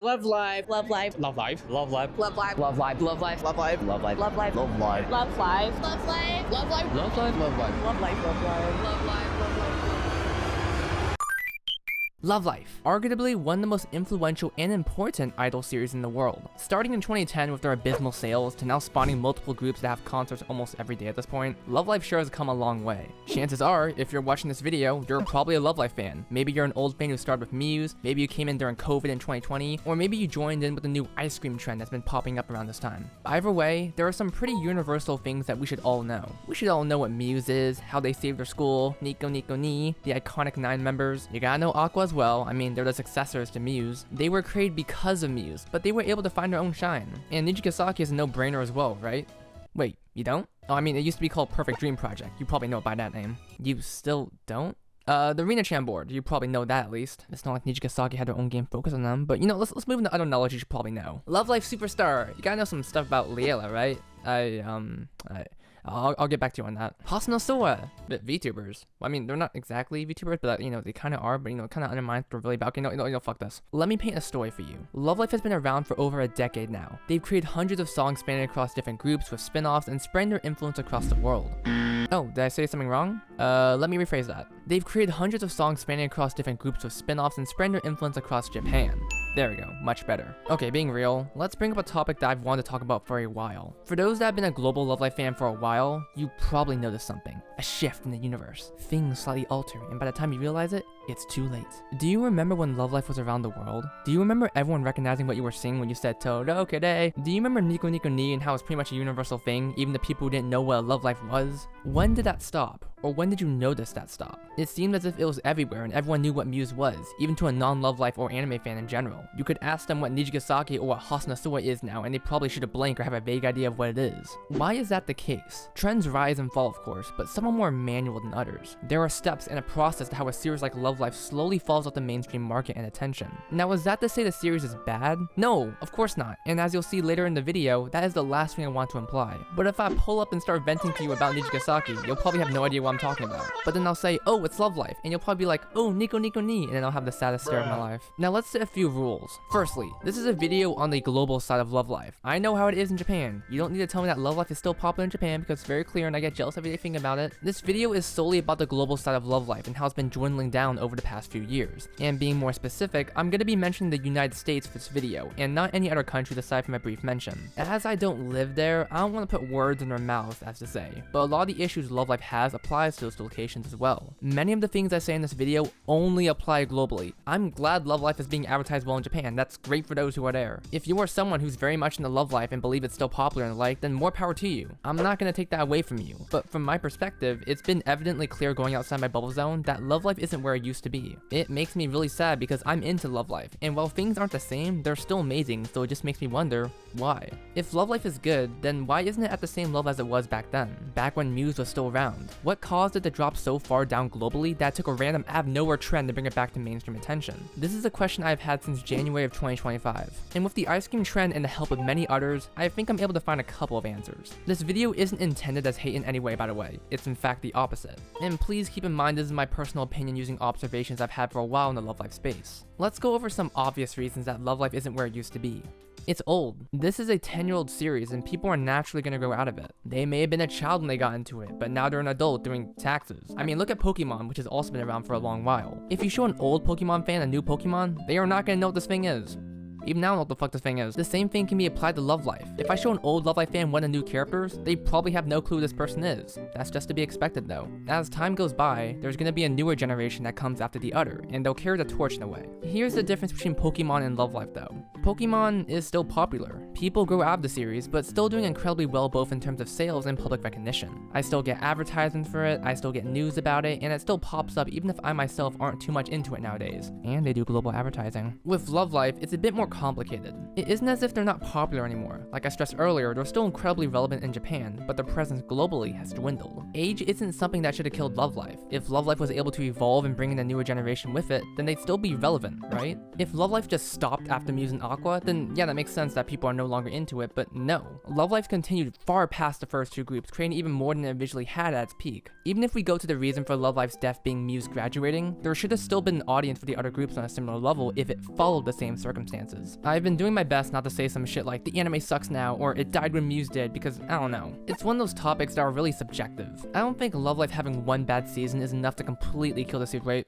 Love life. Love life. Love life. Love life. Love life. Love life. Love life. Love life. Love life. Love life. Love life. Love life. Love life. Love life. Love life. Love life. Love life. Love life. Love life. Love Life, arguably one of the most influential and important idol series in the world. Starting in 2010 with their abysmal sales, to now spawning multiple groups that have concerts almost every day at this point, Love Life sure has come a long way. Chances are, if you're watching this video, you're probably a Love Life fan. Maybe you're an old fan who started with Muse, maybe you came in during COVID in 2020, or maybe you joined in with the new ice cream trend that's been popping up around this time. Either way, there are some pretty universal things that we should all know. We should all know what Muse is, how they saved their school, Nico Nico Ni, the iconic 9 members. You gotta know Aqua as well. I mean, they're the successors to Muse. They were created because of Muse, but they were able to find their own shine. And Nijigasaki is a no-brainer as well, right? Wait, you don't? Oh, I mean, it used to be called Perfect Dream Project. You probably know it by that name. You still don't? The Rena-chan board, you probably know that at least. It's not like Nijigasaki had their own game focus on them, but you know, let's move into other knowledge you should probably know. Love Life Superstar, you gotta know some stuff about Liela, right? I'll get back to you on that. Hasunosora, VTubers. Well, I mean, they're not exactly VTubers, but you know, they kind of are, but you know, kind of undermines they're really about, you know, fuck this. Let me paint a story for you. Love Life has been around for over a decade now. They've created hundreds of songs spanning across different groups with spin-offs and spreading their influence across the world. Oh, did I say something wrong? Let me rephrase that. They've created hundreds of songs spanning across different groups with spin-offs and spreading their influence across Japan. There we go, much better. Okay, being real, let's bring up a topic that I've wanted to talk about for a while. For those that have been a global Love Life fan for a while, you probably noticed something. A shift in the universe. Things slightly alter, and by the time you realize it, it's too late. Do you remember when Love Life was around the world? Do you remember everyone recognizing what you were singing when you said Todokere? Do you remember Nico Nico Ni and how it's pretty much a universal thing, even the people who didn't know what a Love Life was? When did that stop? Or when did you notice that stop? It seemed as if it was everywhere and everyone knew what Muse was, even to a non-Love Life or anime fan in general. You could ask them what Nijigasaki or what Hasunosora is now and they probably should have blanked or have a vague idea of what it is. Why is that the case? Trends rise and fall of course, but some are more manual than others. There are steps and a process to how a series like Love Life slowly falls off the mainstream market and attention. Now is that to say the series is bad? No, of course not, and as you'll see later in the video, that is the last thing I want to imply. But if I pull up and start venting to you about Nijigasaki, you'll probably have no idea what I'm talking about. But then I'll say, oh, it's Love Life, and you'll probably be like, oh, Nico Nico Ni, and then I'll have the saddest stare of my life. Now let's set a few rules. Firstly, this is a video on the global side of Love Life. I know how it is in Japan. You don't need to tell me that Love Life is still popular in Japan because it's very clear and I get jealous every day thinking about it. This video is solely about the global side of Love Life and how it's been dwindling down over the past few years. And being more specific, I'm going to be mentioning the United States for this video, and not any other countries aside from a brief mention. As I don't live there, I don't want to put words in their mouths as to say, but a lot of the issues Love Life has applies to those locations as well. Many of the things I say in this video only apply globally. I'm glad Love Life is being advertised well in Japan. That's great for those who are there. If you are someone who's very much into Love Life and believe it's still popular and the like, then more power to you. I'm not going to take that away from you. But from my perspective, it's been evidently clear going outside my bubble zone that Love Life isn't where it used to be. It makes me really sad because I'm into Love Life, and while things aren't the same, they're still amazing, so it just makes me wonder, why? If Love Life is good, then why isn't it at the same level as it was back then? Back when Muse was still around? What caused it to drop so far down globally that it took a random out-of-nowhere trend to bring it back to mainstream attention? This is a question I've had since January of 2025, and with the ice cream trend and the help of many others, I think I'm able to find a couple of answers. This video isn't intended as hate in any way, by the way. It's in fact the opposite. And please keep in mind this is my personal opinion using observations I've had for a while in the Love Life space. Let's go over some obvious reasons that Love Life isn't where it used to be. It's old. This is a 10-year-old series and people are naturally going to grow out of it. They may have been a child when they got into it, but now they're an adult doing taxes. I mean, look at Pokemon, which has also been around for a long while. If you show an old Pokemon fan a new Pokemon, they are not going to know what this thing is. Even now I don't know what the fuck this thing is. The same thing can be applied to Love Life. If I show an old Love Life fan one of the new characters, they probably have no clue who this person is. That's just to be expected though. As time goes by, there's gonna be a newer generation that comes after the other, and they'll carry the torch in a way. Here's the difference between Pokemon and Love Life though. Pokemon is still popular. People grow out of the series, but still doing incredibly well both in terms of sales and public recognition. I still get advertisements for it, I still get news about it, and it still pops up even if I myself aren't too much into it nowadays. And they do global advertising. With Love Life, it's a bit more complicated. It isn't as if they're not popular anymore. Like I stressed earlier, they're still incredibly relevant in Japan, but their presence globally has dwindled. Age isn't something that should have killed Love Life. If Love Life was able to evolve and bring in a newer generation with it, then they'd still be relevant, right? If Love Life just stopped after Muse and Aqua, then yeah, that makes sense that people are no longer into it, but no. Love Life continued far past the first two groups, creating even more than it visually had at its peak. Even if we go to the reason for Love Life's death being Muse graduating, there should have still been an audience for the other groups on a similar level if it followed the same circumstances. was. I've been doing my best not to say some shit like the anime sucks now or it died when Muse did because I don't know. It's one of those topics that are really subjective. I don't think Love Live having one bad season is enough to completely kill the series, right?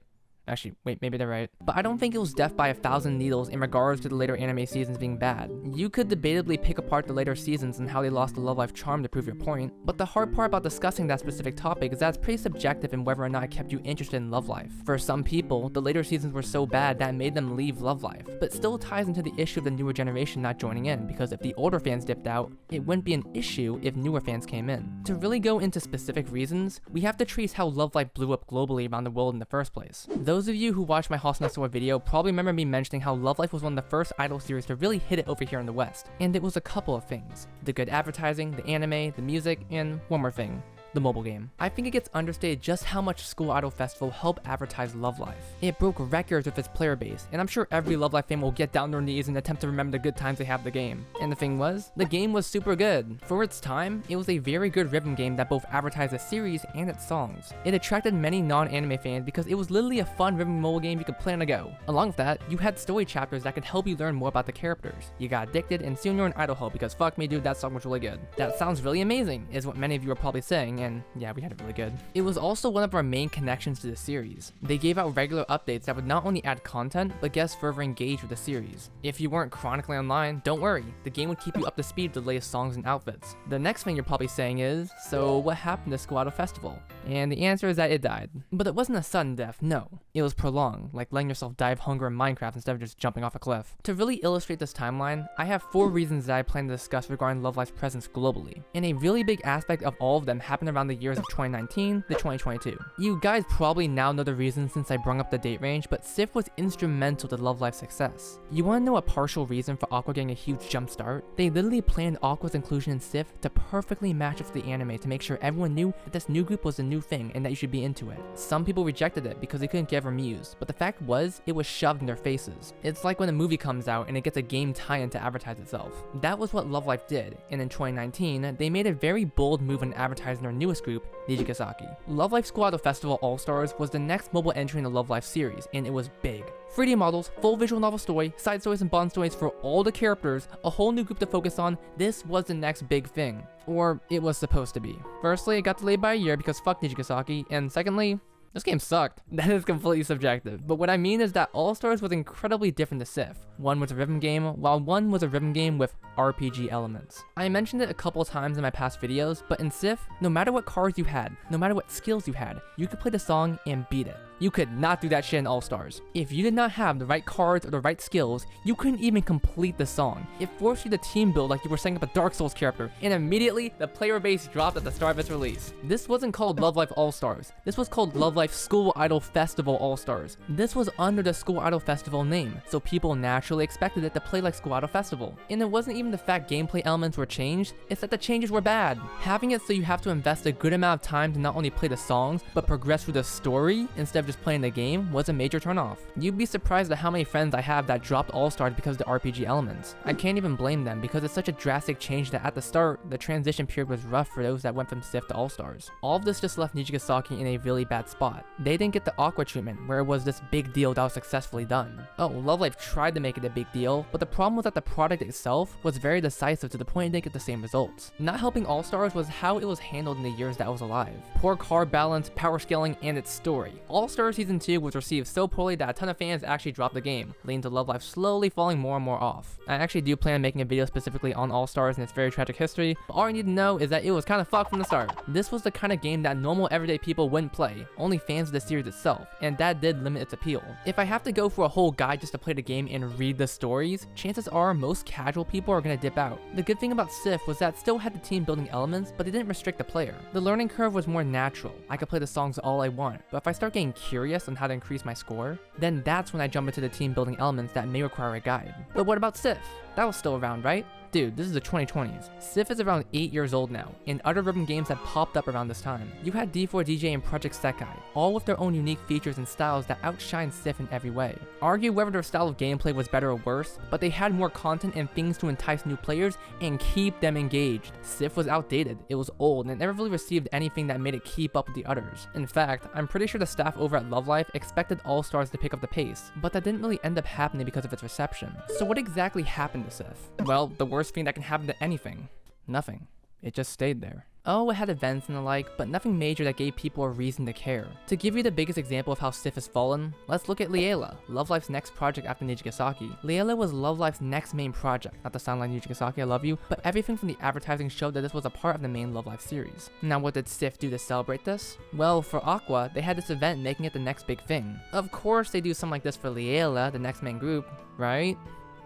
Actually, wait, maybe they're right. But I don't think it was death by 1,000 needles in regards to the later anime seasons being bad. You could debatably pick apart the later seasons and how they lost the Love Life charm to prove your point, but the hard part about discussing that specific topic is that it's pretty subjective in whether or not it kept you interested in Love Life. For some people, the later seasons were so bad that it made them leave Love Life, but still ties into the issue of the newer generation not joining in, because if the older fans dipped out, it wouldn't be an issue if newer fans came in. To really go into specific reasons, we have to trace how Love Life blew up globally around the world in the first place. Those of you who watched my Hasunosora video probably remember me mentioning how Love Life was one of the first idol series to really hit it over here in the West, and it was a couple of things: the good advertising, the anime, the music, and one more thing: the mobile game. I think it gets understated just how much School Idol Festival helped advertise Love Life. It broke records with its player base, and I'm sure every Love Life fan will get down on their knees and attempt to remember the good times they have the game. And the thing was, the game was super good. For its time, it was a very good rhythm game that both advertised the series and its songs. It attracted many non-anime fans because it was literally a fun rhythm mobile game you could play on the go. Along with that, you had story chapters that could help you learn more about the characters. You got addicted, and soon you're an idol hoe because fuck me dude, that song was really good. That sounds really amazing, is what many of you are probably saying, and yeah, we had it really good. It was also one of our main connections to the series. They gave out regular updates that would not only add content, but guests further engage with the series. If you weren't chronically online, don't worry, the game would keep you up to speed with the latest songs and outfits. The next thing you're probably saying is, so what happened to School Idol Festival? And the answer is that it died. But it wasn't a sudden death, no. It was prolonged, like letting yourself die of hunger in Minecraft instead of just jumping off a cliff. To really illustrate this timeline, I have 4 reasons that I plan to discuss regarding Love Life's presence globally. And a really big aspect of all of them happened around the years of 2019 to 2022. You guys probably now know the reason since I brung up the date range, but Sif was instrumental to Love Life's success. You wanna know a partial reason for Aqua getting a huge jump start? They literally planned Aqua's inclusion in Sif to perfectly match up to the anime to make sure everyone knew that this new group was a new thing and that you should be into it. Some people rejected it because they couldn't get her muse, but the fact was, it was shoved in their faces. It's like when a movie comes out and it gets a game tie-in to advertise itself. That was what Love Life did, and in 2019, they made a very bold move in advertising their newest group, Nijigasaki. Love Life School Idol Festival All-Stars was the next mobile entry in the Love Life series, and it was big. 3D models, full visual novel story, side stories and bond stories for all the characters, a whole new group to focus on. This was the next big thing. Or it was supposed to be. Firstly, it got delayed by a year because fuck Nijigasaki, and secondly, this game sucked. That is completely subjective, but what I mean is that All-Stars was incredibly different to Sif. One was a rhythm game, while one was a rhythm game with RPG elements. I mentioned it a couple times in my past videos, but in Sif, no matter what cards you had, no matter what skills you had, you could play the song and beat it. You could not do that shit in All-Stars. If you did not have the right cards or the right skills, you couldn't even complete the song. It forced you to team build like you were setting up a Dark Souls character, and immediately, the player base dropped at the start of its release. This wasn't called Love Life All-Stars. This was called Love Life School Idol Festival All-Stars. This was under the School Idol Festival name, so people naturally expected it to play like School Idol Festival. And it wasn't even the fact gameplay elements were changed, it's that the changes were bad. Having it so you have to invest a good amount of time to not only play the songs, but progress through the story instead of just playing the game was a major turnoff. You'd be surprised at how many friends I have that dropped All-Stars because of the RPG elements. I can't even blame them because it's such a drastic change that at the start, the transition period was rough for those that went from Sif to All-Stars. All of this just left Nijigasaki in a really bad spot. They didn't get the Aqua treatment where it was this big deal that was successfully done. Oh, Love Life tried to make it a big deal, but the problem was that the product itself was very decisive to the point it didn't get the same results. Not helping All-Stars was how it was handled in the years that it was alive. Poor card balance, power scaling, and its story. All-Stars Season 2 was received so poorly that a ton of fans actually dropped the game, leading to Love Life slowly falling more and more off. I actually do plan on making a video specifically on All-Stars and its very tragic history, but all you need to know is that it was kind of fucked from the start. This was the kind of game that normal everyday people wouldn't play, only fans of the series itself, and that did limit its appeal. If I have to go for a whole guide just to play the game and read the stories, chances are most casual people are gonna dip out. The good thing about Sif was that it still had the team building elements, but it didn't restrict the player. The learning curve was more natural. I could play the songs all I want, but if I start getting curious on how to increase my score, then that's when I jump into the team building elements that may require a guide. But what about Sif? That was still around, right? Dude, this is the 2020s. Sif is around 8 years old now, and other rhythm games have popped up around this time. You had D4DJ and Project Sekai, all with their own unique features and styles that outshine Sif in every way. Argue whether their style of gameplay was better or worse, but they had more content and things to entice new players and keep them engaged. Sif was outdated, it was old, and it never really received anything that made it keep up with the others. In fact, I'm pretty sure the staff over at Love Life expected All Stars to pick up the pace, but that didn't really end up happening because of its reception. So what exactly happened to Sif? Well, the worst thing that can happen to anything. Nothing. It just stayed there. Oh, it had events and the like, but nothing major that gave people a reason to care. To give you the biggest example of how Sif has fallen, let's look at Leela, Love Life's next project after Nijigasaki. Leela was Love Life's next main project, not to sound like Nijigasaki, I love you, but everything from the advertising showed that this was a part of the main Love Life series. Now what did Sif do to celebrate this? Well, for Aqua, they had this event making it the next big thing. Of course they do something like this for Leela, the next main group, right?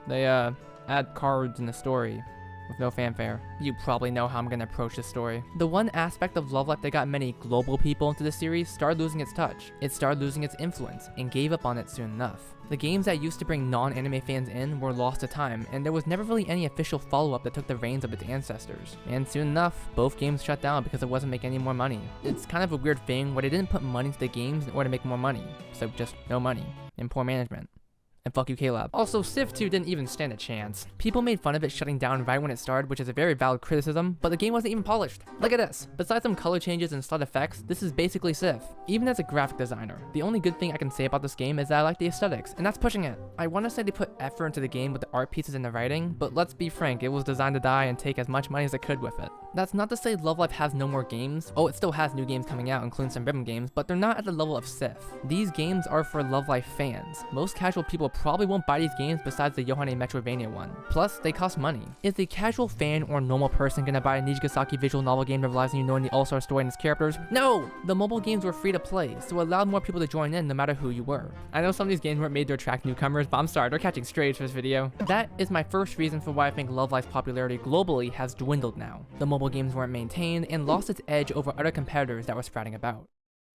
They add cards in the story. With no fanfare. You probably know how I'm gonna approach this story. The one aspect of Love Life that got many global people into the series started losing its touch. It started losing its influence, and gave up on it soon enough. The games that used to bring non-anime fans in were lost to time, and there was never really any official follow-up that took the reins of its ancestors. And soon enough, both games shut down because it wasn't making any more money. It's kind of a weird thing where they didn't put money into the games in order to make more money. So just no money, and poor management. And fuck you, K-Lab. Also, Sif 2 didn't even stand a chance. People made fun of it shutting down right when it started, which is a very valid criticism, but the game wasn't even polished. Look at this. Besides some color changes and slight effects, this is basically Sif. Even as a graphic designer, the only good thing I can say about this game is that I like the aesthetics, and that's pushing it. I want to say they put effort into the game with the art pieces and the writing, but let's be frank, it was designed to die and take as much money as it could with it. That's not to say Love Life has no more games. Oh, it still has new games coming out, including some rhythm games, but they're not at the level of Sif. These games are for Love Life fans. Most casual people probably won't buy these games besides the Yohane Metroidvania one. Plus, they cost money. Is the casual fan or normal person gonna buy a Nijigasaki visual novel game that relies on you knowing the all-star story and its characters? No! The mobile games were free to play, so it allowed more people to join in no matter who you were. I know some of these games weren't made to attract newcomers, but I'm sorry, they're catching strays for this video. That is my first reason for why I think Love Life's popularity globally has dwindled now. The mobile games weren't maintained and lost its edge over other competitors that were sprouting about.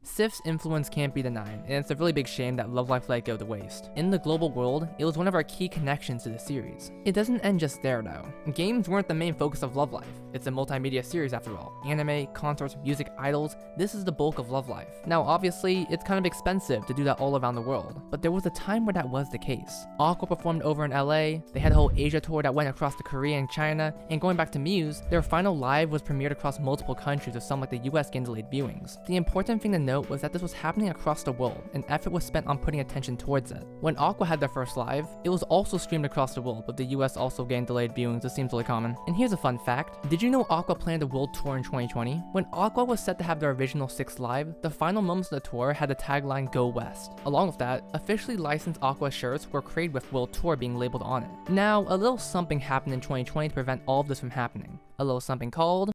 Sif's influence can't be denied, and it's a really big shame that Love Life let go to waste. In the global world, it was one of our key connections to the series. It doesn't end just there though. Games weren't the main focus of Love Life. It's a multimedia series after all. Anime, concerts, music, idols, this is the bulk of Love Life. Now obviously, it's kind of expensive to do that all around the world, but there was a time where that was the case. Aqua performed over in LA, they had a whole Asia tour that went across to Korea and China, and going back to Muse, their final live was premiered across multiple countries with some like the US getting delayed viewings. The important thing to note was that this was happening across the world, and effort was spent on putting attention towards it. When Aqua had their first live, it was also streamed across the world, with the US also getting delayed viewings. This seems really common. And here's a fun fact. Did you know Aqua planned a world tour in 2020? When Aqua was set to have their original 6 live, the final moments of the tour had the tagline Go West. Along with that, officially licensed Aqua shirts were created with World Tour being labeled on it. Now, a little something happened in 2020 to prevent all of this from happening. A little something called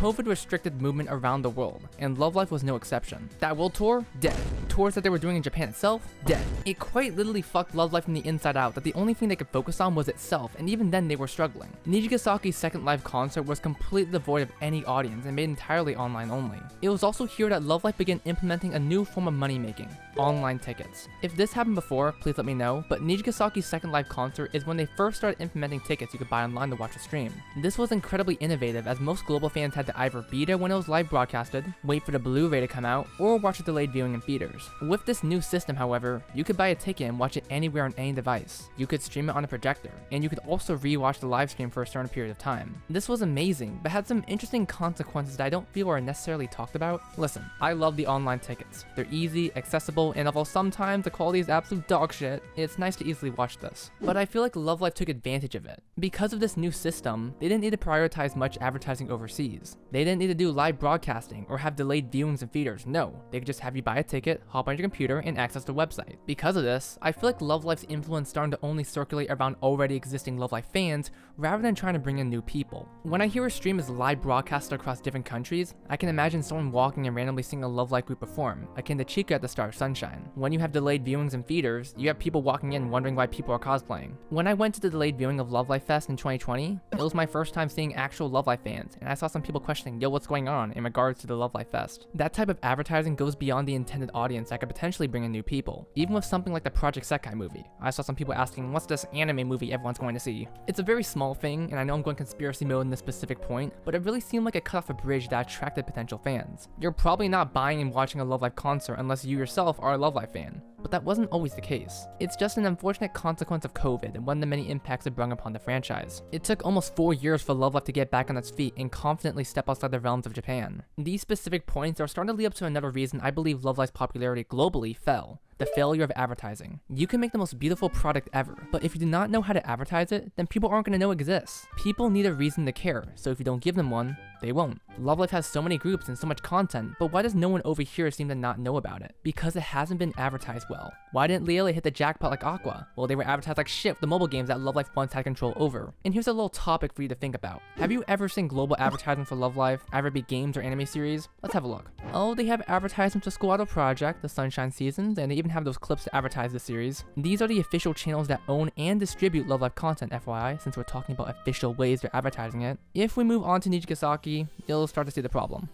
COVID restricted movement around the world, and Love Life was no exception. That world tour? Dead. Tours that they were doing in Japan itself? Dead. It quite literally fucked Love Life from the inside out that the only thing they could focus on was itself, and even then they were struggling. Nijigasaki's second live concert was completely devoid of any audience and made entirely online only. It was also here that Love Life began implementing a new form of money making: online tickets. If this happened before, please let me know, but Nijigasaki's second live concert is when they first started implementing tickets you could buy online to watch the stream. This was incredibly innovative as most global fans had to either be there when it was live broadcasted, wait for the Blu-ray to come out, or watch a delayed viewing in theaters. With this new system, however, you could buy a ticket and watch it anywhere on any device. You could stream it on a projector, and you could also re-watch the live stream for a certain period of time. This was amazing, but had some interesting consequences that I don't feel are necessarily talked about. Listen, I love the online tickets. They're easy, accessible, and although sometimes the quality is absolute dog shit, it's nice to easily watch this. But I feel like Love Life took advantage of it. Because of this new system, they didn't need to prioritize much advertising overseas. They didn't need to do live broadcasting or have delayed viewings in theaters. No, they could just have you buy a ticket, hop on your computer, and access the website. Because of this, I feel like Love Life's influence starting to only circulate around already existing Love Life fans rather than trying to bring in new people. When I hear a stream is live broadcasted across different countries, I can imagine someone walking and randomly seeing a Love Life group perform, akin to Chica at the Star of Sunshine. When you have delayed viewings in theaters, you have people walking in wondering why people are cosplaying. When I went to the delayed viewing of Love Life Fest in 2020, it was my first time seeing actual Love Life fans, and I saw some people questioning questioning, yo, what's going on in regards to the Love Life Fest. That type of advertising goes beyond the intended audience that could potentially bring in new people. Even with something like the Project Sekai movie, I saw some people asking, what's this anime movie everyone's going to see? It's a very small thing, and I know I'm going conspiracy mode in this specific point, but it really seemed like it cut off a bridge that attracted potential fans. You're probably not buying and watching a Love Live concert unless you yourself are a Love Live fan. But that wasn't always the case. It's just an unfortunate consequence of COVID and one of the many impacts it brought upon the franchise. It took almost 4 years for Love Live to get back on its feet and confidently step outside the realms of Japan. These specific points are starting to lead up to another reason I believe Love Live's popularity globally fell. The failure of advertising. You can make the most beautiful product ever, but if you do not know how to advertise it, then people aren't going to know it exists. People need a reason to care, so if you don't give them one, they won't. Love Live has so many groups and so much content, but why does no one over here seem to not know about it? Because it hasn't been advertised well. Why didn't Leela hit the jackpot like Aqua? Well, they were advertised like shit with the mobile games that Love Live once had control over. And here's a little topic for you to think about. Have you ever seen global advertising for Love Live, either be games or anime series? Let's have a look. Oh, they have advertisements for School Idol Project, the Sunshine Seasons, and they even have those clips to advertise the series. These are the official channels that own and distribute Love Live content, FYI, since we're talking about official ways they're advertising it. If we move on to Nijigasaki, you'll start to see the problem.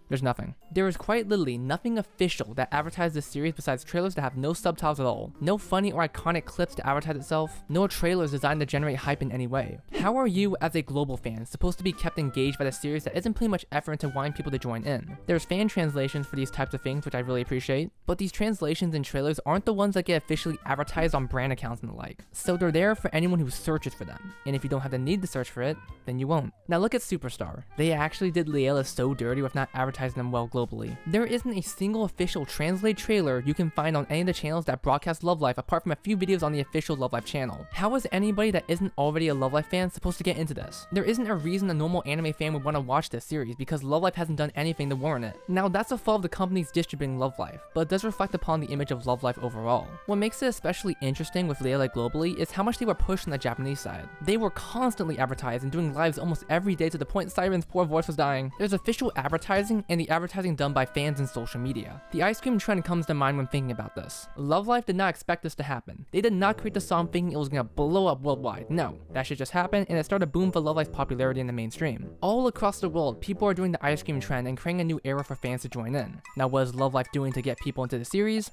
There's nothing. There is quite literally nothing official that advertised this series besides trailers that have no subtitles at all, no funny or iconic clips to advertise itself, no trailers designed to generate hype in any way. How are you, as a global fan, supposed to be kept engaged by the series that isn't putting much effort into wanting people to join in? There's fan translations for these types of things, which I really appreciate, but these translations and trailers aren't the ones that get officially advertised on brand accounts and the like, so they're there for anyone who searches for them, and if you don't have the need to search for it, then you won't. Now look at Superstar. They actually did Leela so dirty with not advertising them well globally. There isn't a single official translated trailer you can find on any of the channels that broadcast Love Live apart from a few videos on the official Love Live channel. How is anybody that isn't already a Love Live fan supposed to get into this? There isn't a reason a normal anime fan would want to watch this series because Love Live hasn't done anything to warrant it. Now that's a fault of the companies distributing Love Live, but it does reflect upon the image of Love Live overall. What makes it especially interesting with Leela globally is how much they were pushed on the Japanese side. They were constantly advertised and doing lives almost every day to the point Siren's poor voice was dying. There's official advertising and the advertising done by fans and social media. The ice cream trend comes to mind when thinking about this. Love Live did not expect this to happen. They did not create the song thinking it was gonna blow up worldwide. No, that shit just happened and it started a boom for Love Live's popularity in the mainstream. All across the world, people are doing the ice cream trend and creating a new era for fans to join in. Now what is Love Live doing to get people into the series?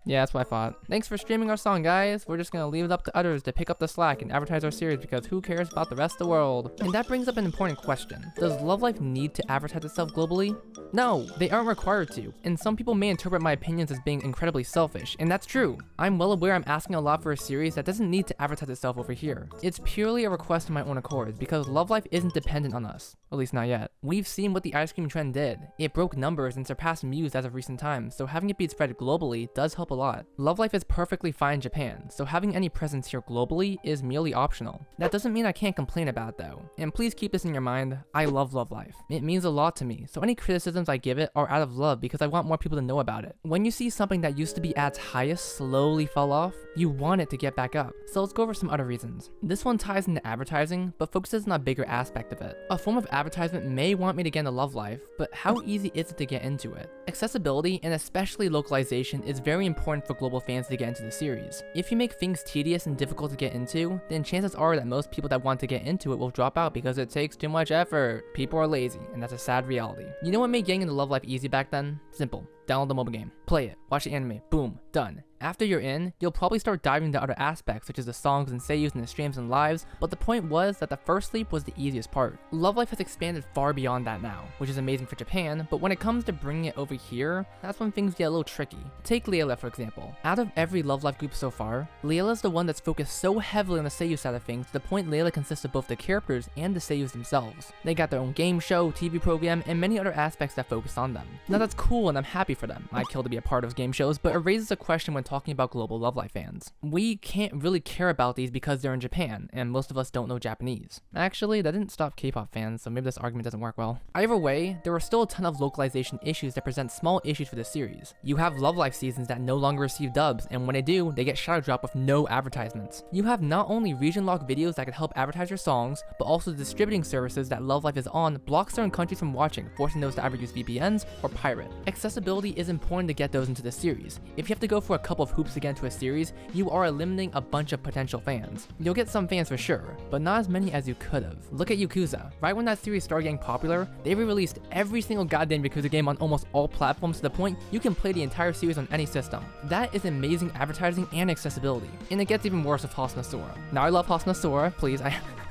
Yeah, that's what I thought. Thanks for streaming our song, guys. We're just gonna leave it up to others to pick up the slack and advertise our series because who cares about the rest of the world? And that brings up an important question. Does Love Live need to advertise itself globally? No, they aren't required to. And some people may interpret my opinions as being incredibly selfish, and that's true. I'm well aware I'm asking a lot for a series that doesn't need to advertise itself over here. It's purely a request of my own accord because Love Live isn't dependent on us. At least not yet. We've seen what the ice cream trend did. It broke numbers and surpassed Muse as of recent times, so having it be spread globally does help a lot. Love Life is perfectly fine in Japan, so having any presence here globally is merely optional. That doesn't mean I can't complain about it though, and please keep this in your mind, I love Love Life. It means a lot to me, so any criticisms I give it are out of love because I want more people to know about it. When you see something that used to be at its highest slowly fall off, you want it to get back up. So let's go over some other reasons. This one ties into advertising, but focuses on a bigger aspect of it. A form of advertisement may want me to get into Love Life, but how easy is it to get into it? Accessibility, and especially localization, is very important for global fans to get into the series. If you make things tedious and difficult to get into, then chances are that most people that want to get into it will drop out because it takes too much effort. People are lazy, and that's a sad reality. You know what made getting into Love Life easy back then? Simple. Download the mobile game, play it, watch the anime, boom, done. After you're in, you'll probably start diving into other aspects such as the songs and seiyus and the streams and lives, but the point was that the first leap was the easiest part. Love Life has expanded far beyond that now, which is amazing for Japan, but when it comes to bringing it over here, that's when things get a little tricky. Take Leela for example. Out of every Love Life group so far, Leela's the one that's focused so heavily on the seiyu side of things to the point Leela consists of both the characters and the seiyus themselves. They got their own game show, TV program, and many other aspects that focus on them. Now that's cool and I'm happy for them. I'd kill to be a part of game shows, but it raises a question when talking about global Love Life fans. We can't really care about these because they're in Japan, and most of us don't know Japanese. Actually, that didn't stop K-pop fans, so maybe this argument doesn't work well. Either way, there are still a ton of localization issues that present small issues for the series. You have Love Life seasons that no longer receive dubs, and when they do, they get shadow dropped with no advertisements. You have not only region-locked videos that could help advertise your songs, but also distributing services that Love Life is on block certain countries from watching, forcing those to either use VPNs or pirate. Accessibility really is important to get those into the series. If you have to go for a couple of hoops to get into a series, you are eliminating a bunch of potential fans. You'll get some fans for sure, but not as many as you could have. Look at Yakuza. Right when that series started getting popular, they re-released every single goddamn Yakuza game on almost all platforms to the point you can play the entire series on any system. That is amazing advertising and accessibility. And it gets even worse with Hasunosora. Now I love Hasunosora, please,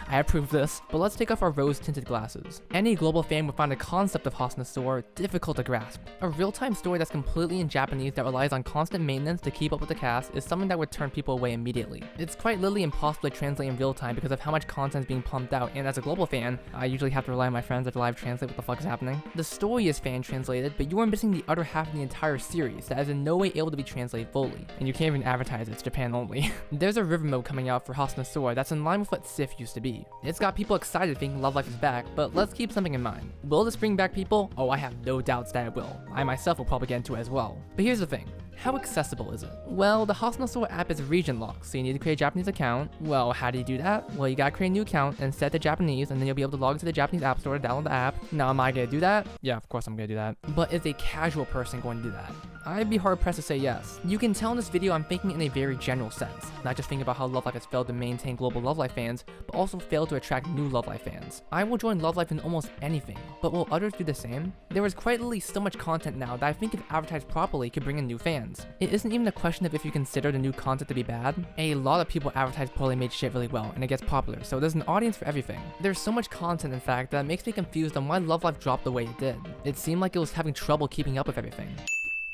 I approve this, but let's take off our rose-tinted glasses. Any global fan would find the concept of Hasunosora difficult to grasp. A real-time story that's completely in Japanese that relies on constant maintenance to keep up with the cast is something that would turn people away immediately. It's quite literally impossible to translate in real time because of how much content is being pumped out, and as a global fan, I usually have to rely on my friends to live translate what the fuck is happening. The story is fan-translated, but you are missing the other half of the entire series that is in no way able to be translated fully, and you can't even advertise it's Japan only. There's a river mode coming out for Hasunosora that's in line with what Sif used to be. It's got people excited thinking Love Life is back, but let's keep something in mind. Will this bring back people? Oh, I have no doubts that it will. I myself will probably get into it as well. But here's the thing. How accessible is it? Well, the Hasunosora app is region locked, so you need to create a Japanese account. Well, how do you do that? Well, you gotta create a new account and set the Japanese, and then you'll be able to log into the Japanese app store to download the app. Now, am I gonna do that? Yeah, of course I'm gonna do that. But is a casual person going to do that? I'd be hard pressed to say yes. You can tell in this video I'm thinking in a very general sense, not just thinking about how Love Life has failed to maintain global Love Life fans, but also failed to attract new Love Life fans. I will join Love Life in almost anything, but will others do the same? There is quite literally so much content now that I think if advertised properly could bring in new fans. It isn't even a question of if you consider the new content to be bad. A lot of people advertise poorly made shit really well, and it gets popular, so there's an audience for everything. There's so much content in fact that makes me confused on why Love Life dropped the way it did. It seemed like it was having trouble keeping up with everything.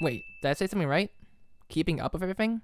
Wait, did I say something right? Keeping up with everything?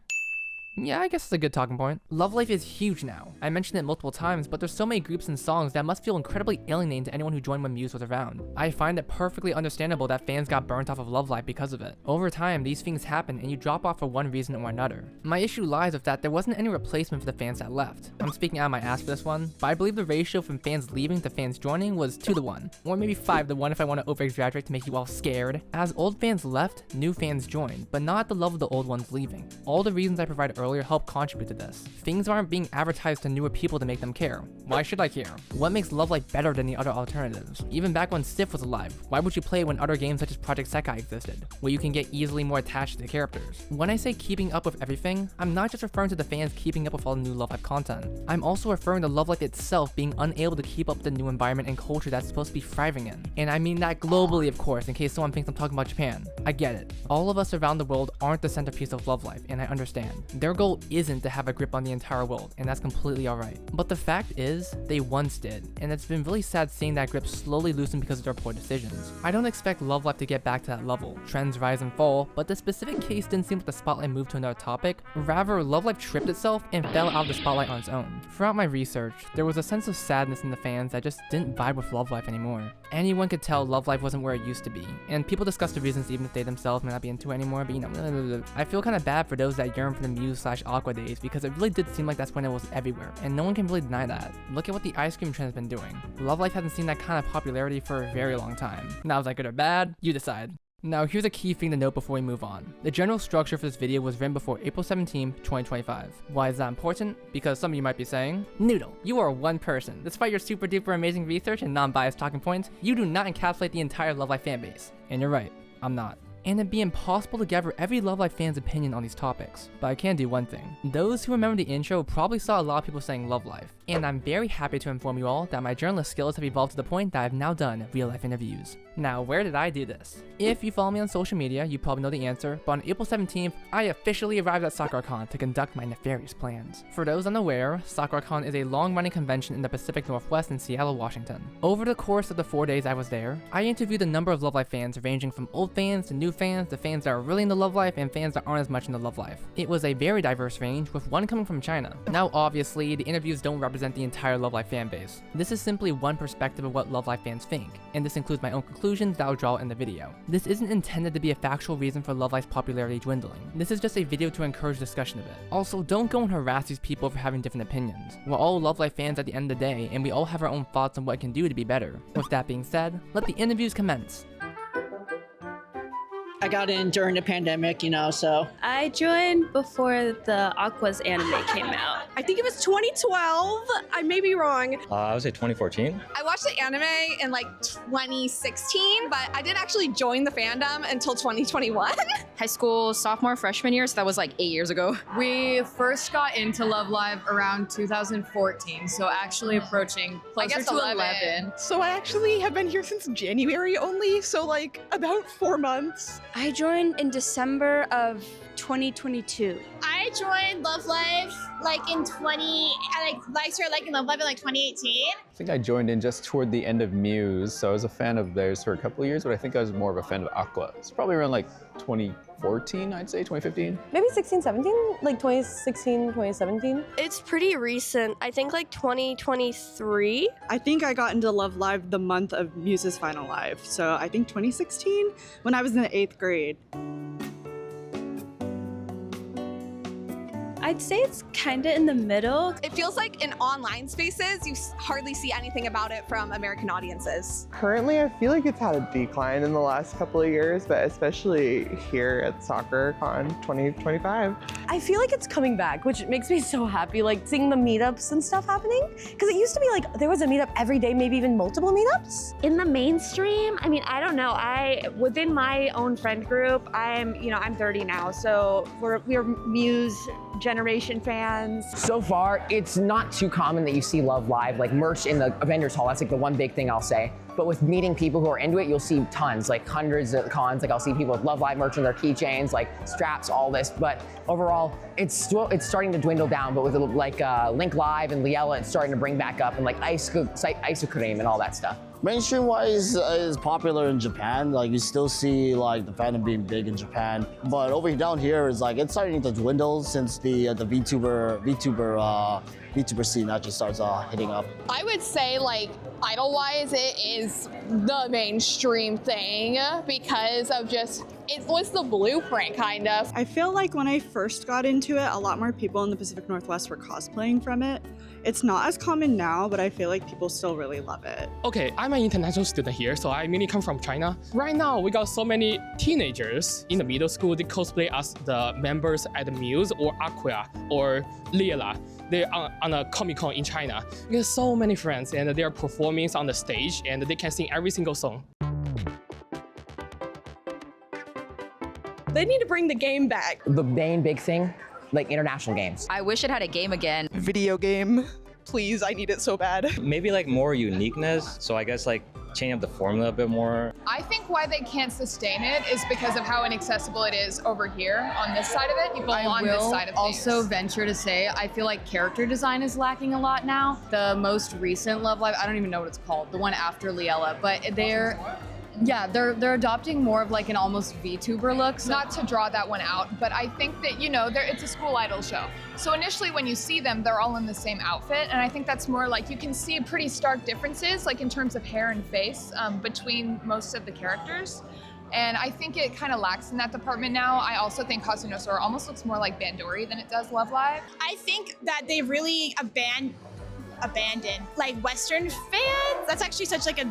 Yeah, I guess it's a good talking point. Love Life is huge now. I mentioned it multiple times, but there's so many groups and songs that must feel incredibly alienating to anyone who joined when Muse was around. I find it perfectly understandable that fans got burnt off of Love Life because of it. Over time, these things happen and you drop off for one reason or another. My issue lies with that there wasn't any replacement for the fans that left. I'm speaking out of my ass for this one, but I believe the ratio from fans leaving to fans joining was 2-1, or maybe 5-1 if I want to over-exaggerate to make you all scared. As old fans left, new fans joined, but not at the level of the old ones leaving. All the reasons I provided earlier help contribute to this. Things aren't being advertised to newer people to make them care. Why should I care? What makes Love Life better than the other alternatives? Even back when Sif was alive, why would you play when other games such as Project Sekai existed, where you can get easily more attached to the characters? When I say keeping up with everything, I'm not just referring to the fans keeping up with all the new Love Life content. I'm also referring to Love Life itself being unable to keep up with the new environment and culture that's supposed to be thriving in. And I mean that globally, of course, in case someone thinks I'm talking about Japan. I get it. All of us around the world aren't the centerpiece of Love Life, and I understand. Their goal isn't to have a grip on the entire world, and that's completely alright. But the fact is, they once did, and it's been really sad seeing that grip slowly loosen because of their poor decisions. I don't expect Love Life to get back to that level. Trends rise and fall, but the specific case didn't seem like the spotlight moved to another topic. Rather, Love Life tripped itself and fell out of the spotlight on its own. Throughout my research, there was a sense of sadness in the fans that just didn't vibe with Love Life anymore. Anyone could tell Love Life wasn't where it used to be, and people discuss the reasons even if they themselves may not be into it anymore, but you know, I feel kind of bad for those that yearn for the Muse/Aqua days because it really did seem like that's when it was everywhere, and no one can really deny that. Look at what the ice cream trend has been doing. Love Life hasn't seen that kind of popularity for a very long time. Now is that good or bad? You decide. Now here's a key thing to note before we move on. The general structure for this video was written before April 17, 2025. Why is that important? Because some of you might be saying, Noodle, you are one person. Despite your super duper amazing research and non-biased talking points, you do not encapsulate the entire Love Life fanbase. And you're right, I'm not. And it'd be impossible to gather every Love Life fan's opinion on these topics. But I can do one thing. Those who remember the intro probably saw a lot of people saying Love Life. And I'm very happy to inform you all that my journalist skills have evolved to the point that I've now done real life interviews. Now, where did I do this? If you follow me on social media, you probably know the answer, but on April 17th, I officially arrived at Sakura-Con to conduct my nefarious plans. For those unaware, Sakura-Con is a long-running convention in the Pacific Northwest in Seattle, Washington. Over the course of the 4 days I was there, I interviewed a number of Love Life fans ranging from old fans to new fans, to fans that are really into Love Life, and fans that aren't as much into Love Life. It was a very diverse range, with one coming from China. Now obviously, the interviews don't represent the entire Love Life fan base. This is simply one perspective of what Love Life fans think, and this includes my own conclusions that I'll draw in the video. This isn't intended to be a factual reason for Love Life's popularity dwindling. This is just a video to encourage discussion of it. Also, don't go and harass these people for having different opinions. We're all Love Life fans at the end of the day, and we all have our own thoughts on what it can do to be better. With that being said, let the interviews commence. I got in during the pandemic, so. I joined before the Aqua's anime came out. I think it was 2012. I may be wrong. I would say 2014. I watched the anime in like 2016, but I didn't actually join the fandom until 2021. High school, sophomore, freshman year, so that was like 8 years ago. We first got into Love Live around 2014, so actually approaching closer to 11. So I actually have been here since January only, so like about 4 months. I joined in December of 2022. I joined Love Live like in I started liking Love Live in like 2018. I think I joined in just toward the end of Muse, so I was a fan of theirs for a couple of years, but I think I was more of a fan of Aqua. It's probably around like 2014, I'd say, 2015. Maybe 16, 17, like 2016, 2017. It's pretty recent. I think like 2023. I think I got into Love Live the month of Muse's final live, so I think 2016 when I was in the 8th grade. I'd say it's kind of in the middle. It feels like in online spaces, you hardly see anything about it from American audiences. Currently, I feel like it's had a decline in the last couple of years, but especially here at Sakura-Con 2025. I feel like it's coming back, which makes me so happy, like seeing the meetups and stuff happening. Because it used to be like there was a meetup every day, maybe even multiple meetups. In the mainstream, I mean, I don't know. Within my own friend group, I'm 30 now, so we're Muse generation fans. So far, it's not too common that you see Love Live, like merch in the vendors hall. That's like the one big thing I'll say. But with meeting people who are into it, you'll see tons, like hundreds of cons. Like I'll see people with Love Live merch on their keychains, like straps, all this. But overall, it's starting to dwindle down. But with like Link Live and Liella, it's starting to bring back up, and like ice cream and all that stuff. Mainstream wise is popular in Japan. Like you still see like the fandom being big in Japan, but over down here is like it's starting to dwindle since the VTuber scene actually starts hitting up. I would say like idol-wise, it is the mainstream thing because of just, it was the blueprint kind of. I feel like when I first got into it, a lot more people in the Pacific Northwest were cosplaying from it. It's not as common now, but I feel like people still really love it. Okay, I'm an international student here, so I mainly come from China. Right now, we got so many teenagers in the middle school. They cosplay as the members at Muse or Aqua or Liella. They're on a Comic-Con in China. We have so many friends, and they're performing on the stage, and they can sing every single song. They need to bring the game back. The main big thing, like international games. I wish it had a game again. Video game. Please, I need it so bad. Maybe like more uniqueness. So I guess like change up the formula a bit more. I think why they can't sustain it is because of how inaccessible it is over here on this side of it. People on this side of things. Also venture to say, I feel like character design is lacking a lot now. The most recent Love Live, I don't even know what it's called, the one after Liella, but they're adopting more of like an almost VTuber look. Not to draw that one out, but I think that, it's a school idol show. So initially when you see them, they're all in the same outfit. And I think that's more like you can see pretty stark differences, like in terms of hair and face between most of the characters. And I think it kind of lacks in that department now. I also think Hasunosora almost looks more like Bandori than it does Love Live. I think that they really abandoned like Western fans. That's actually such like a,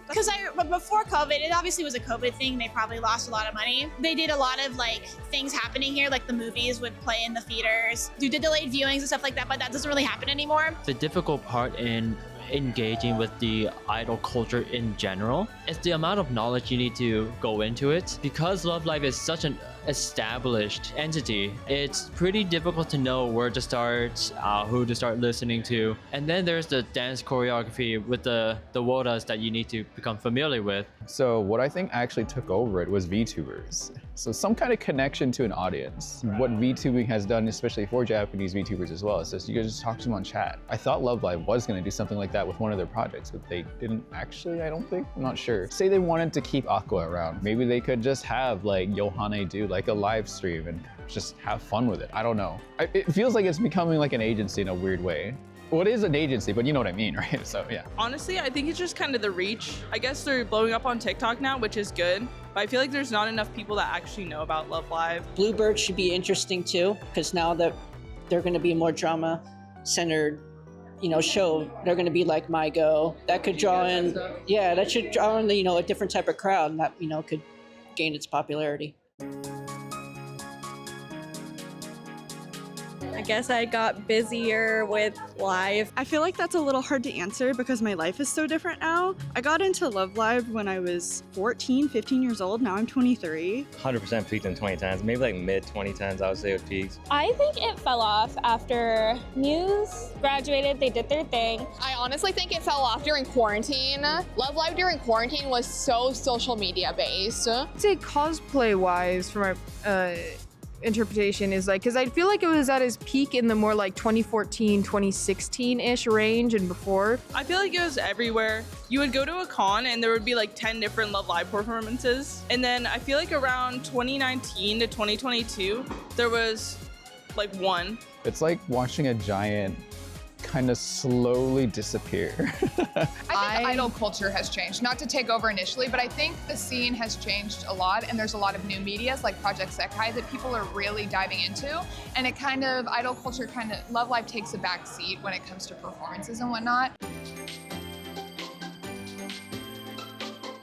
because before COVID, it obviously was a COVID thing. They probably lost a lot of money. They did a lot of like things happening here, like the movies would play in the theaters, do the delayed viewings and stuff like that, but that doesn't really happen anymore. The difficult part in engaging with the idol culture in general is the amount of knowledge you need to go into it. Because Love Live is such an established entity, it's pretty difficult to know where to start, who to start listening to. And then there's the dance choreography with the wodas that you need to become familiar with. So what I think actually took over it was VTubers. So some kind of connection to an audience. What VTubing has done, especially for Japanese VTubers as well, is just you can just talk to them on chat. I thought Love Live was going to do something like that with one of their projects, but they didn't actually, I don't think. I'm not sure. Say they wanted to keep Aqua around. Maybe they could just have like Yohane do like a live stream and just have fun with it. I don't know. It feels like it's becoming like an agency in a weird way. Well, it is an agency, but you know what I mean, right? So, yeah. Honestly, I think it's just kind of the reach. I guess they're blowing up on TikTok now, which is good, but I feel like there's not enough people that actually know about Love Live. Bluebird should be interesting too, because now that they're going to be more drama-centered, show, they're going to be like My Go. That could draw in, that should draw in, a different type of crowd, and that, could gain its popularity. I guess I got busier with live. I feel like that's a little hard to answer because my life is so different now. I got into Love Live when I was 14, 15 years old. Now I'm 23. 100% peaked in 2010s, maybe like mid 2010s, I would say it peaked. I think it fell off after Muse graduated, they did their thing. I honestly think it fell off during quarantine. Love Live during quarantine was so social media based. I'd say cosplay-wise, for my interpretation is like, because I feel like it was at its peak in the more like 2014, 2016-ish range and before. I feel like it was everywhere. You would go to a con and there would be like 10 different Love Live performances. And then I feel like around 2019 to 2022, there was like one. It's like watching a giant kind of slowly disappear. I think idol culture has changed. Not to take over initially, but I think the scene has changed a lot, and there's a lot of new medias like Project Sekai that people are really diving into. And it kind of, idol culture kind of, Love Live takes a back seat when it comes to performances and whatnot.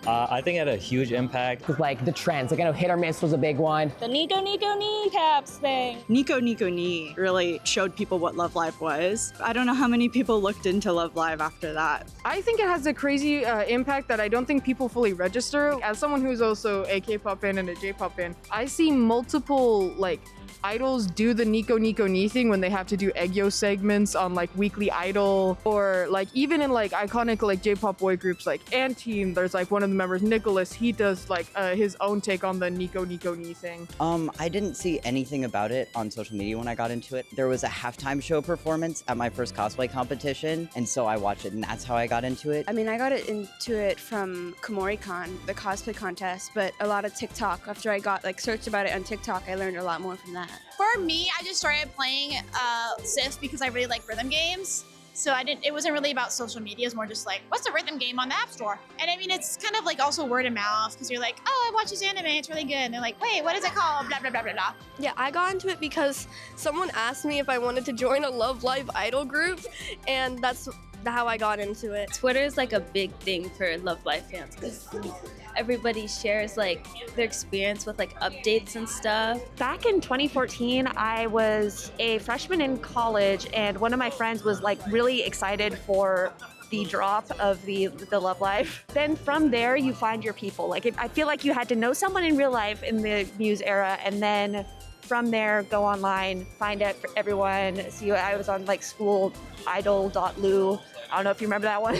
I think it had a huge impact. With like the trends, like I know Hit or Miss was a big one. The Nico kneecaps thing. Nico Knee really showed people what Love Live was. I don't know how many people looked into Love Live after that. I think it has a crazy impact that I don't think people fully register. As someone who's also a K-pop fan and a J-pop fan, I see multiple like idols do the Nico knee thing when they have to do Eggyo segments on like Weekly Idol, or like even in like iconic like J-pop boy groups like Team, there's like one of the members, Nicholas, he does like his own take on the Nico knee thing. I didn't see anything about it on social media when I got into it. There was a halftime show performance at my first cosplay competition, and so I watched it, and that's how I got into it. I mean, I got into it from Komori-Con, the cosplay contest, but a lot of TikTok. After I got like searched about it on TikTok, I learned a lot more from that. For me, I just started playing Sif because I really like rhythm games. So it wasn't really about social media. It's more just like, what's a rhythm game on the App Store? And I mean, it's kind of like also word of mouth because you're like, oh, I watch this anime, it's really good. And they're like, wait, what is it called? Blah, blah, blah, blah, blah. Yeah, I got into it because someone asked me if I wanted to join a Love Live idol group, and that's how I got into it. Twitter is like a big thing for Love Live fans because everybody shares like their experience with like updates and stuff. Back in 2014, I was a freshman in college, and one of my friends was like really excited for the drop of the Love Live. Then from there, you find your people. Like I feel like you had to know someone in real life in the Muse era, and then from there, go online, find out for everyone. See, I was on like schoolidol.lu. I don't know if you remember that one.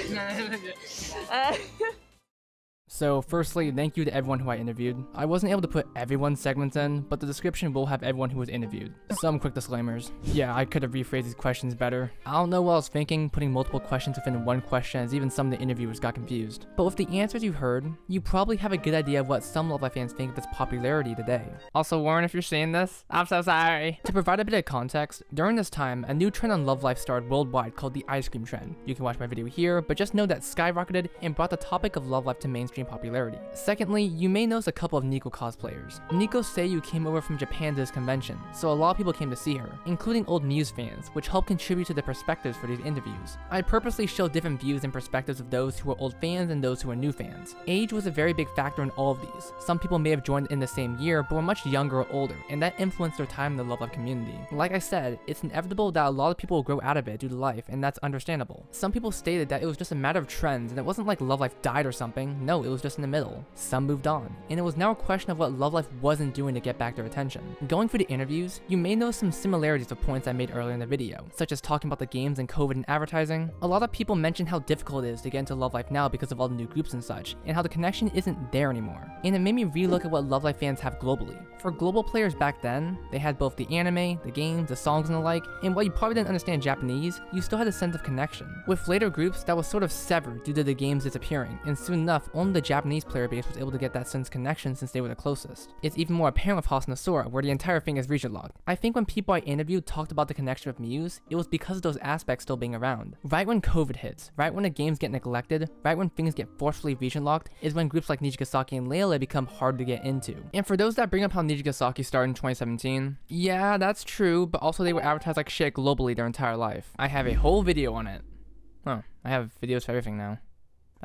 So firstly, thank you to everyone who I interviewed. I wasn't able to put everyone's segments in, but the description will have everyone who was interviewed. Some quick disclaimers. Yeah, I could have rephrased these questions better. I don't know what I was thinking, putting multiple questions within one question, as even some of the interviewers got confused. But with the answers you heard, you probably have a good idea of what some Love Live fans think of its popularity today. Also, Warren, if you're seeing this, I'm so sorry. To provide a bit of context, during this time, a new trend on Love Live started worldwide called the ice cream trend. You can watch my video here, but just know that skyrocketed and brought the topic of Love Live to mainstream popularity. Secondly, you may notice a couple of Nico cosplayers. Nico Seiyu came over from Japan to this convention, so a lot of people came to see her, including old Muse fans, which helped contribute to the perspectives for these interviews. I purposely showed different views and perspectives of those who were old fans and those who were new fans. Age was a very big factor in all of these. Some people may have joined in the same year, but were much younger or older, and that influenced their time in the Love Live community. Like I said, it's inevitable that a lot of people will grow out of it due to life, and that's understandable. Some people stated that it was just a matter of trends, and it wasn't like Love Live died or something. No, it was just in the middle. Some moved on, and it was now a question of what Love Live wasn't doing to get back their attention. Going through the interviews, you may notice some similarities to points I made earlier in the video, such as talking about the games and COVID and advertising. A lot of people mention how difficult it is to get into Love Live now because of all the new groups and such, and how the connection isn't there anymore. And it made me relook at what Love Live fans have globally. For global players back then, they had both the anime, the games, the songs and the like, and while you probably didn't understand Japanese, you still had a sense of connection. With later groups, that was sort of severed due to the games disappearing, and soon enough, only the Japanese player base was able to get that sense of connection since they were the closest. It's even more apparent with Hasunosora, where the entire thing is region locked. I think when people I interviewed talked about the connection with Muse, it was because of those aspects still being around. Right when COVID hits, right when the games get neglected, right when things get forcefully region locked, is when groups like Nijigasaki and Leila become hard to get into. And for those that bring up how Nijigasaki started in 2017, yeah, that's true, but also they were advertised like shit globally their entire life. I have a whole video on it. Huh, I have videos for everything now.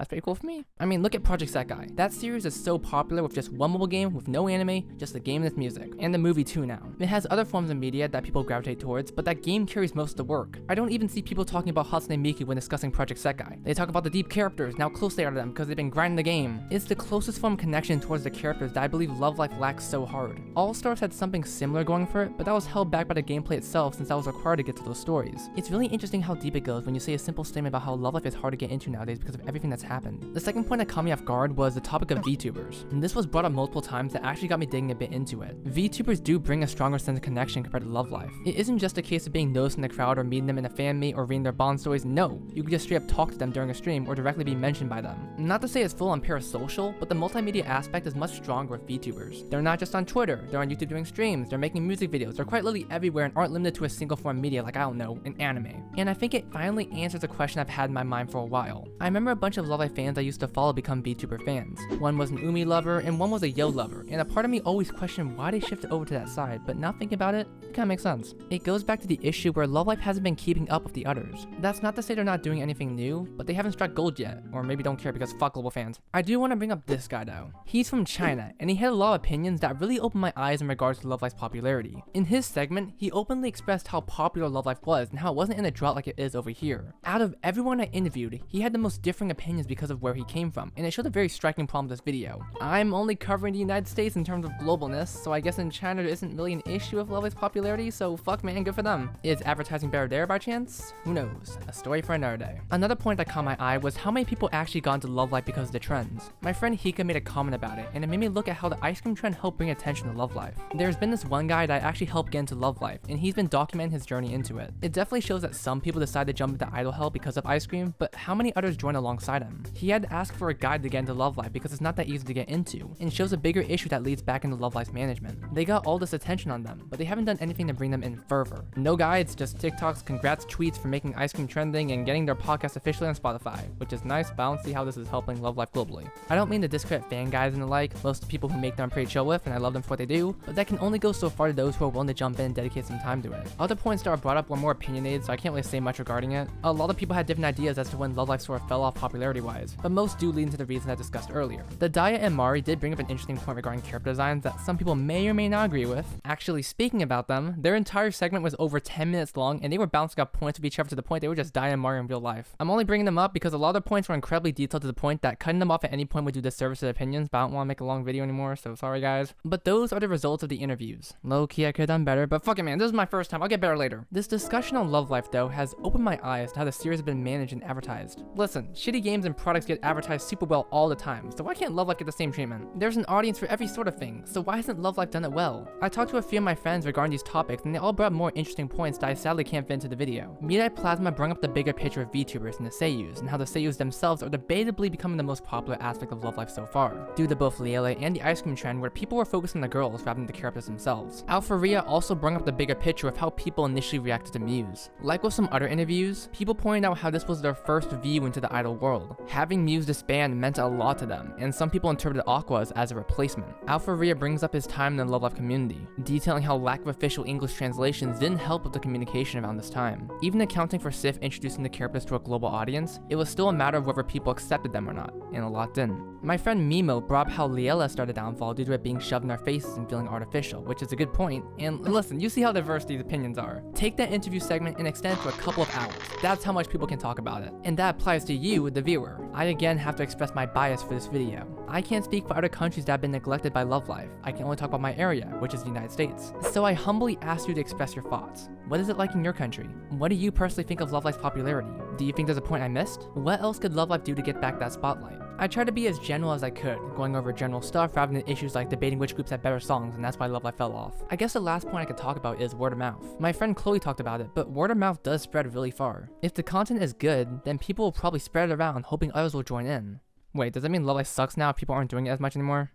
That's pretty cool for me. I mean, look at Project Sekai. That series is so popular with just one mobile game, with no anime, just the game and its music. And the movie too now. It has other forms of media that people gravitate towards, but that game carries most of the work. I don't even see people talking about Hatsune Miku when discussing Project Sekai. They talk about the deep characters, and how close they are to them because they've been grinding the game. It's the closest form of connection towards the characters that I believe Love Live lacks so hard. All Stars had something similar going for it, but that was held back by the gameplay itself since I was required to get to those stories. It's really interesting how deep it goes when you say a simple statement about how Love Life is hard to get into nowadays because of everything that's happened. The second point that caught me off guard was the topic of VTubers. And this was brought up multiple times that actually got me digging a bit into it. VTubers do bring a stronger sense of connection compared to Love Life. It isn't just a case of being noticed in the crowd or meeting them in a fan meet or reading their Bond stories. No, you can just straight up talk to them during a stream or directly be mentioned by them. Not to say it's full on parasocial, but the multimedia aspect is much stronger with VTubers. They're not just on Twitter, they're on YouTube doing streams, they're making music videos, they're quite literally everywhere and aren't limited to a single form of media like, I don't know, an anime. And I think it finally answers a question I've had in my mind for a while. I remember a bunch of Love Live fans I used to follow become VTuber fans. One was an Umi lover and one was a Yo lover, and a part of me always questioned why they shifted over to that side, but now thinking about it, it kinda makes sense. It goes back to the issue where Love Live hasn't been keeping up with the others. That's not to say they're not doing anything new, but they haven't struck gold yet, or maybe don't care because fuck global fans. I do want to bring up this guy though. He's from China, and he had a lot of opinions that really opened my eyes in regards to Love Live's popularity. In his segment, he openly expressed how popular Love Live was and how it wasn't in a drought like it is over here. Out of everyone I interviewed, he had the most differing opinions because of where he came from, and it showed a very striking problem with this video. I'm only covering the United States in terms of globalness, so I guess in China there isn't really an issue with Love Live's popularity, so fuck man, good for them. Is advertising better there by chance? Who knows? A story for another day. Another point that caught my eye was how many people actually got into Love Live because of the trends. My friend Hika made a comment about it, and it made me look at how the ice cream trend helped bring attention to Love Live. There's been this one guy that actually helped get into Love Live, and he's been documenting his journey into it. It definitely shows that some people decide to jump into idol hell because of ice cream, but how many others join alongside him? He had to ask for a guide to get into Love Live because it's not that easy to get into, and shows a bigger issue that leads back into Love Live's management. They got all this attention on them, but they haven't done anything to bring them in further. No guides, just TikToks, congrats tweets for making ice cream trending and getting their podcast officially on Spotify, which is nice, but I don't see how this is helping Love Live globally. I don't mean to discredit fan guides and the like, most of the people who make them I'm pretty chill with, and I love them for what they do, but that can only go so far to those who are willing to jump in and dedicate some time to it. Other points that are brought up were more opinionated, so I can't really say much regarding it. A lot of people had different ideas as to when Love Live sort of fell off popularity-wise, but most do lead into the reasons I discussed earlier. The Daya and Mari did bring up an interesting point regarding character designs that some people may or may not agree with. Actually, speaking about them, their entire segment was over 10 minutes long, and they were bouncing up points with each other to the point they were just Daya and Mari in real life. I'm only bringing them up because a lot of their points were incredibly detailed to the point that cutting them off at any point would do disservice to their opinions, but I don't want to make a long video anymore, so sorry guys. But those are the results of the interviews. Low-key, I could have done better, but fuck it man, this is my first time, I'll get better later. This discussion on Love Life though has opened my eyes to how the series has been managed and advertised. Listen, shitty games and products get advertised super well all the time, so why can't Love Life get the same treatment? There's an audience for every sort of thing, so why hasn't Love Life done it well? I talked to a few of my friends regarding these topics, and they all brought up more interesting points that I sadly can't fit into the video. Mirai Plasma brought up the bigger picture of VTubers and the seiyus, and how the seiyus themselves are debatably becoming the most popular aspect of Love Life so far, due to both Liele and the ice cream trend where people were focused on the girls rather than the characters themselves. Alpharia also brought up the bigger picture of how people initially reacted to Muse. Like with some other interviews, people pointed out how this was their first view into the idol world. Having Muse disband meant a lot to them, and some people interpreted Aqua as a replacement. Alpharia brings up his time in the Love Life community, detailing how lack of official English translations didn't help with the communication around this time. Even accounting for Sif introducing the characters to a global audience, it was still a matter of whether people accepted them or not, and a lot didn't. My friend Mimo brought up how Liela started downfall due to it being shoved in their faces and feeling artificial, which is a good point, and listen, you see how diverse these opinions are. Take that interview segment and extend it to a couple of hours. That's how much people can talk about it. And that applies to you, the viewer. I again have to express my bias for this video. I can't speak for other countries that have been neglected by Love Life. I can only talk about my area, which is the United States. So I humbly ask you to express your thoughts. What is it like in your country? What do you personally think of Love Life's popularity? Do you think there's a point I missed? What else could Love Life do to get back that spotlight? I tried to be as general as I could, going over general stuff rather than issues like debating which groups had better songs, and that's why Love Life fell off. I guess the last point I could talk about is word of mouth. My friend Chloe talked about it, but word of mouth does spread really far. If the content is good, then people will probably spread it around, hoping others will join in. Wait, does that mean Love Life sucks now if people aren't doing it as much anymore?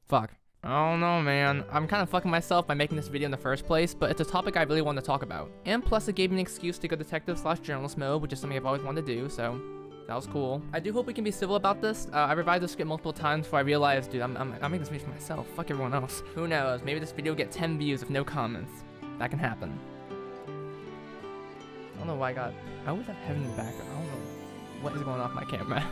Fuck. I don't know, man. I'm kind of fucking myself by making this video in the first place, but it's a topic I really want to talk about. And plus it gave me an excuse to go detective/journalist mode, which is something I've always wanted to do, so that was cool. I do hope we can be civil about this. I revised the script multiple times before I realized, dude, I'm making this video for myself. Fuck everyone else. Who knows? Maybe this video will get 10 views with no comments. That can happen. I don't know why I always have heaven in the background. I don't know what is going on with my camera.